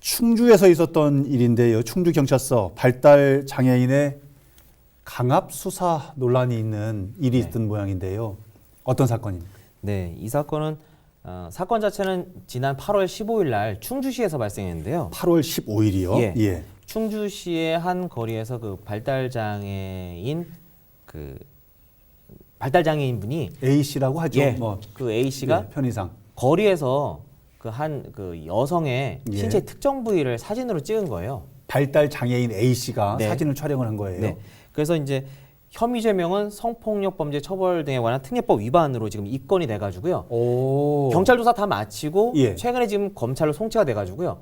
충주에서 있었던 일인데요. 충주경찰서 발달 장애인의 강압 수사 논란이 있는 일이 있던 모양인데요. 어떤 사건입니까? 네, 이 사건은 사건 자체는 지난 8월 15일 날 충주시에서 발생했는데요. 8월 15일이요. 예. 예. 충주시의 한 거리에서 발달 장애인 분이 A 씨라고 하죠. 예, 뭐 그 A 씨가 예, 편의상 거리에서 그 여성의 예. 신체 특정 부위를 사진으로 찍은 거예요. 발달 장애인 A 씨가 네. 사진을 촬영을 한 거예요. 네. 그래서 이제 혐의 제명은 성폭력 범죄 처벌 등에 관한 특례법 위반으로 지금 입건이 돼가지고요. 오. 경찰 조사 다 마치고 예. 최근에 지금 검찰로 송치가 돼가지고요.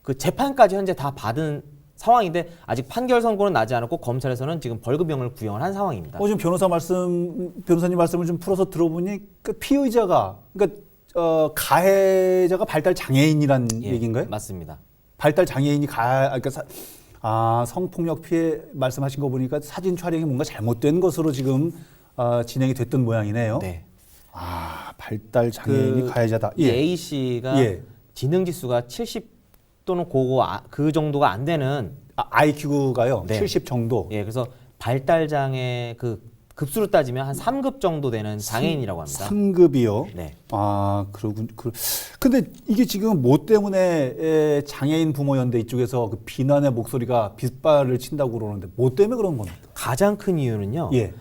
그 재판까지 현재 다 받은 상황인데 아직 판결 선고는 나지 않았고 검찰에서는 지금 벌금형을 구형을 한 상황입니다. 지금 변호사님 말씀을 좀 풀어서 들어보니 그 피의자가 그러니까 가해자가 발달 장애인이란 예, 얘기인가요? 맞습니다. 발달 장애인이 성폭력 피해 말씀하신 거 보니까 사진 촬영이 뭔가 잘못된 것으로 지금 진행이 됐던 모양이네요. 네. 발달 장애인이 가해자다. 이 A 씨가 예. 지능 지수가 70 또는 그 정도가 안 되는 IQ가요. 네. 70 정도. 예, 그래서 발달 장애 그 급수로 따지면 한 3급 정도 되는 장애인이라고 합니다. 3급이요? 네. 그러군. 근데 이게 지금 뭐 때문에 장애인 부모연대 이쪽에서 그 비난의 목소리가 빗발을 친다고 그러는데 뭐 때문에 그런 겁니까? 가장 큰 이유는요. 예.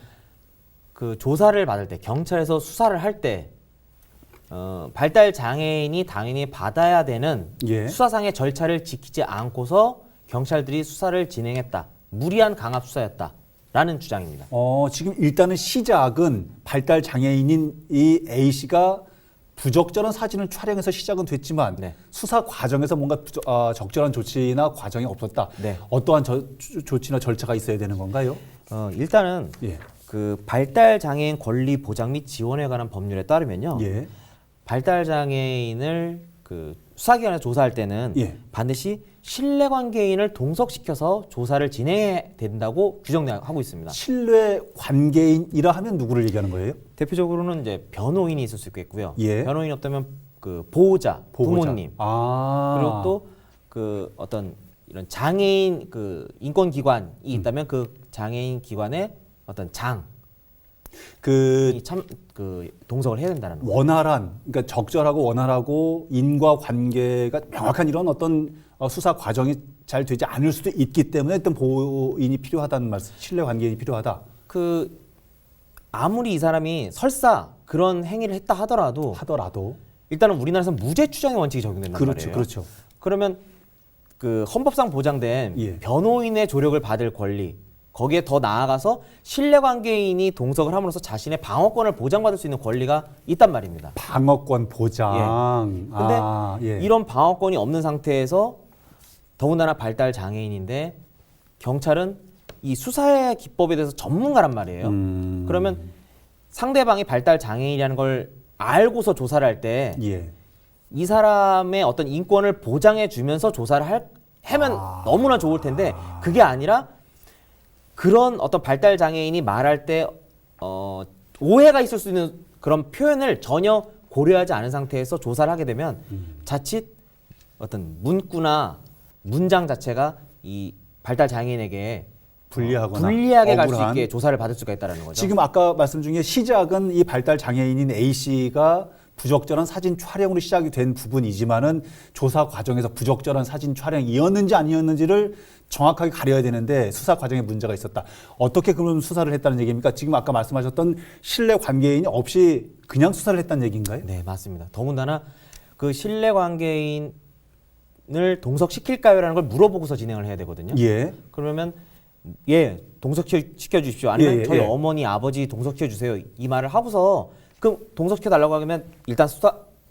그 조사를 받을 때 경찰에서 수사를 할 때 발달 장애인이 당연히 받아야 되는 예. 수사상의 절차를 지키지 않고서 경찰들이 수사를 진행했다. 무리한 강압 수사였다라는 주장입니다. 지금 일단은 시작은 발달 장애인인 이 A 씨가 부적절한 사진을 촬영해서 시작은 됐지만 네. 수사 과정에서 뭔가 적절한 조치나 과정이 없었다. 네. 어떠한 조치나 절차가 있어야 되는 건가요? 일단은 예. 그 발달 장애인 권리 보장 및 지원에 관한 법률에 따르면요. 예. 발달 장애인을 그 수사기관에서 조사할 때는 예. 반드시 신뢰관계인을 동석시켜서 조사를 진행해야 된다고 규정하고 있습니다. 신뢰 관계인이라 하면 누구를 얘기하는 거예요? 대표적으로는 이제 변호인이 있을 수 있겠고요. 예. 변호인이 없다면 그 보호자, 부모님, 그리고 또 그 어떤 이런 장애인 그 인권 기관이 있다면 그 장애인 기관의 어떤 장이 그 동석을 해야 된다는 거죠. 그러니까 적절하고 원활하고 인과 관계가 명확한 이런 어떤 수사 과정이 잘 되지 않을 수도 있기 때문에 어떤 보호인이 필요하다는 말씀, 신뢰 관계인이 필요하다. 그 아무리 이 사람이 설사 그런 행위를 했다 하더라도 일단은 우리나라에서 무죄 추정의 원칙이 적용된단 말이에요. 그렇죠. 그러면 그 헌법상 보장된 예. 변호인의 조력을 받을 권리, 거기에 더 나아가서 신뢰관계인이 동석을 함으로써 자신의 방어권을 보장받을 수 있는 권리가 있단 말입니다. 방어권 보장. 근데 이런 방어권이 없는 상태에서 더군다나 발달 장애인인데 경찰은 이 수사의 기법에 대해서 전문가란 말이에요. 그러면 상대방이 발달 장애인이라는 걸 알고서 조사를 할 때 이 사람의 어떤 인권을 보장해 주면서 조사를 하면 너무나 좋을 텐데 그게 아니라 그런 어떤 발달 장애인이 말할 때 오해가 있을 수 있는 그런 표현을 전혀 고려하지 않은 상태에서 조사를 하게 되면 자칫 어떤 문구나 문장 자체가 이 발달 장애인에게 불리하게 갈 수 있게 조사를 받을 수가 있다는 거죠. 지금 아까 말씀 중에 시작은 이 발달 장애인인 A 씨가 부적절한 사진 촬영으로 시작이 된 부분이지만은 조사 과정에서 부적절한 사진 촬영이었는지 아니었는지를 정확하게 가려야 되는데 수사 과정에 문제가 있었다. 어떻게 그런 수사를 했다는 얘기입니까? 지금 아까 말씀하셨던 신뢰 관계인이 없이 그냥 수사를 했다는 얘기인가요? 네, 맞습니다. 더군다나 그 신뢰 관계인을 동석시킬까요라는 걸 물어보고서 진행을 해야 되거든요. 예. 그러면 동석시켜 주십시오. 아니면 저희 어머니, 아버지 동석시켜 주세요. 이 말을 하고서 그럼 동석시켜 달라고 하면 일단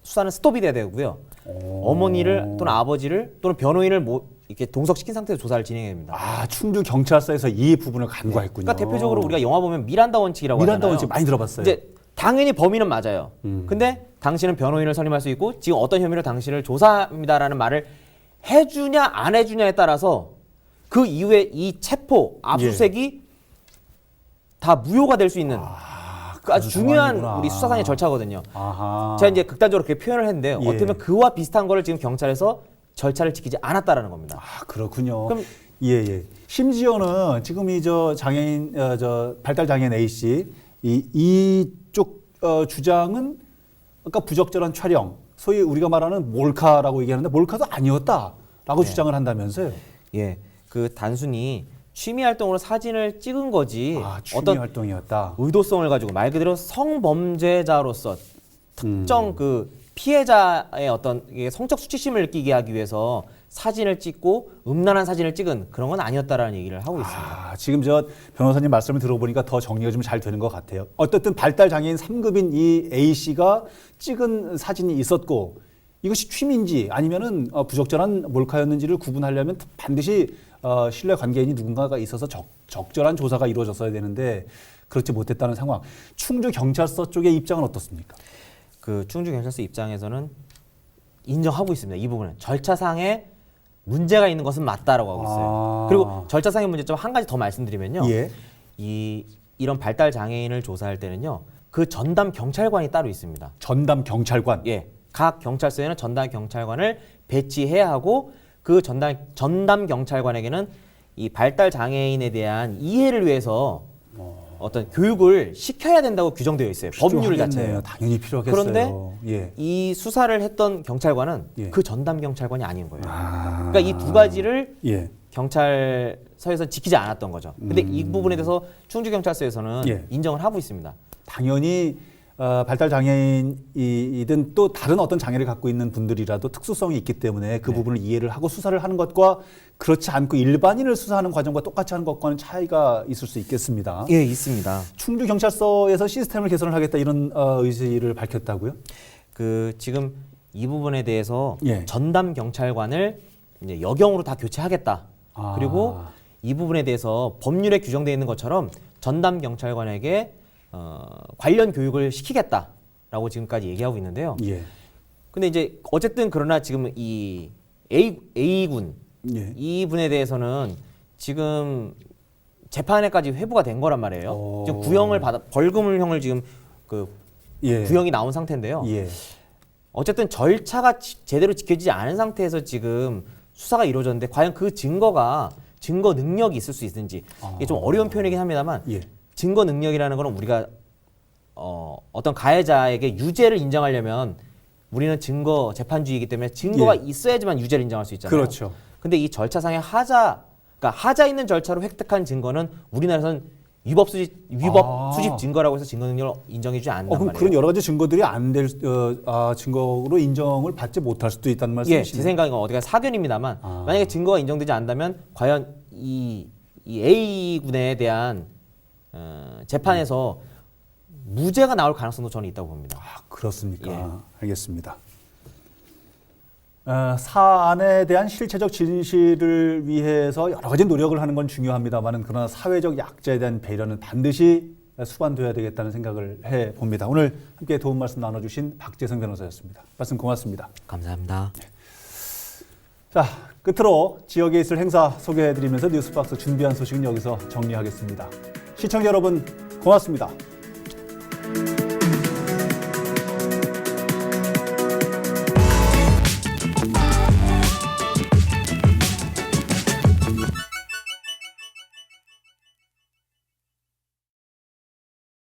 수사는 스톱이 돼야 되고요. 어머니를 또는 아버지를 또는 변호인을 이렇게 동석시킨 상태에서 조사를 진행해야 됩니다. 충주 경찰서에서 이 부분을 간과했군요. 그러니까 대표적으로 우리가 영화 보면 미란다 원칙이라고 하잖아요. 미란다 원칙 많이 들어봤어요. 이제 당연히 범인은 맞아요. 근데 당신은 변호인을 선임할 수 있고 지금 어떤 혐의로 당신을 조사합니다라는 말을 해주냐 안 해주냐에 따라서 그 이후에 이 체포, 압수수색이 다 무효가 될 수 있는 아주 중요한 상황이구나. 우리 수사상의 절차거든요. 아하. 제가 이제 극단적으로 그렇게 표현을 했는데요. 예. 어떻게 보면 그와 비슷한 거를 지금 경찰에서 절차를 지키지 않았다라는 겁니다. 아, 그렇군요. 그럼 예, 예. 심지어는 지금 이 저 장애인 저 발달 장애인 A 씨 이쪽 주장은 아까 부적절한 촬영, 소위 우리가 말하는 몰카라고 얘기하는데 몰카도 아니었다라고 네. 주장을 한다면서요. 예, 그 단순히 취미 활동으로 사진을 찍은 거지 아, 취미 어떤 활동이었다. 의도성을 가지고 말 그대로 성범죄자로서 특정 그 피해자의 어떤 이게 성적 수치심을 느끼게 하기 위해서 사진을 찍고 음란한 사진을 찍은 그런 건 아니었다라는 얘기를 하고 있습니다. 아, 지금 저 변호사님 말씀을 들어보니까 더 정리가 좀 잘 되는 것 같아요. 어쨌든 발달 장애인 3급인 이 A 씨가 찍은 사진이 있었고 이것이 취미인지 아니면은 부적절한 몰카였는지를 구분하려면 반드시 신뢰 관계인이 누군가가 있어서 적절한 조사가 이루어졌어야 되는데 그렇지 못했다는 상황. 충주 경찰서 쪽의 입장은 어떻습니까? 그 충주 경찰서 입장에서는 인정하고 있습니다. 이 부분은 절차상에 문제가 있는 것은 맞다라고 하고 있어요. 아. 그리고 절차상의 문제점 한 가지 더 말씀드리면요. 예. 이런 발달 장애인을 조사할 때는요. 그 전담 경찰관이 따로 있습니다. 전담 경찰관. 예. 각 경찰서에는 전담 경찰관을 배치해야 하고 그 전담 경찰관에게는 이 발달 장애인에 대한 이해를 위해서 어떤 교육을 시켜야 된다고 규정되어 있어요. 법률 필요하겠네요. 자체에. 당연히 필요하겠어요. 그런데 예. 이 수사를 했던 경찰관은 예. 그 전담 경찰관이 아닌 거예요. 아. 그러니까 이 두 가지를 예. 경찰서에서 지키지 않았던 거죠. 근데 이 부분에 대해서 충주경찰서에서는 예. 인정을 하고 있습니다. 당연히 발달 장애인이든 또 다른 어떤 장애를 갖고 있는 분들이라도 특수성이 있기 때문에 그 부분을 이해를 하고 수사를 하는 것과 그렇지 않고 일반인을 수사하는 과정과 똑같이 하는 것과는 차이가 있을 수 있겠습니다. 예, 있습니다. 충주 경찰서에서 시스템을 개선을 하겠다 이런 의지를 밝혔다고요? 그 지금 이 부분에 대해서 예. 전담 경찰관을 이제 여경으로 다 교체하겠다. 아. 그리고 이 부분에 대해서 법률에 규정되어 있는 것처럼 전담 경찰관에게 관련 교육을 시키겠다라고 지금까지 얘기하고 있는데요. 예. 근데 이제 어쨌든 그러나 지금 이 A군 예. 이분에 대해서는 지금 재판에까지 회부가 된 거란 말이에요. 오. 지금 구형을 받아 벌금형을 지금 그 예. 구형이 나온 상태인데요. 예. 어쨌든 절차가 제대로 지켜지지 않은 상태에서 지금 수사가 이루어졌는데 과연 그 증거 능력이 있을 수 있는지 이게 좀 어려운 표현이긴 합니다만 예. 증거 능력이라는 거는 우리가 어떤 가해자에게 유죄를 인정하려면 우리는 증거 재판주의이기 때문에 증거가 예. 있어야지만 유죄를 인정할 수 있잖아요. 그렇죠. 근데 이 절차상의 그러니까 하자 있는 절차로 획득한 증거는 우리나라에서는 위법 수집 증거라고 해서 증거 능력을 인정해주지 않는단 그럼 말이에요. 그런 여러 가지 증거들이 안 될 증거로 인정을 받지 못할 수도 있다는 예, 말씀이시네요. 제 생각은 어디가 사견입니다만 만약에 증거가 인정되지 않는다면 과연 이 A군에 대한 재판에서 무죄가 나올 가능성도 저는 있다고 봅니다. 아, 그렇습니까? 예. 알겠습니다. 사안에 대한 실체적 진실을 위해서 여러 가지 노력을 하는 건 중요합니다만 그러나 사회적 약자에 대한 배려는 반드시 수반돼야 되겠다는 생각을 해봅니다. 오늘 함께 도움 말씀 나눠주신 박재성 변호사였습니다. 말씀 고맙습니다. 감사합니다. 자, 끝으로 지역에 있을 행사 소개해드리면서 뉴스박스 준비한 소식은 여기서 정리하겠습니다. 시청자 여러분 고맙습니다.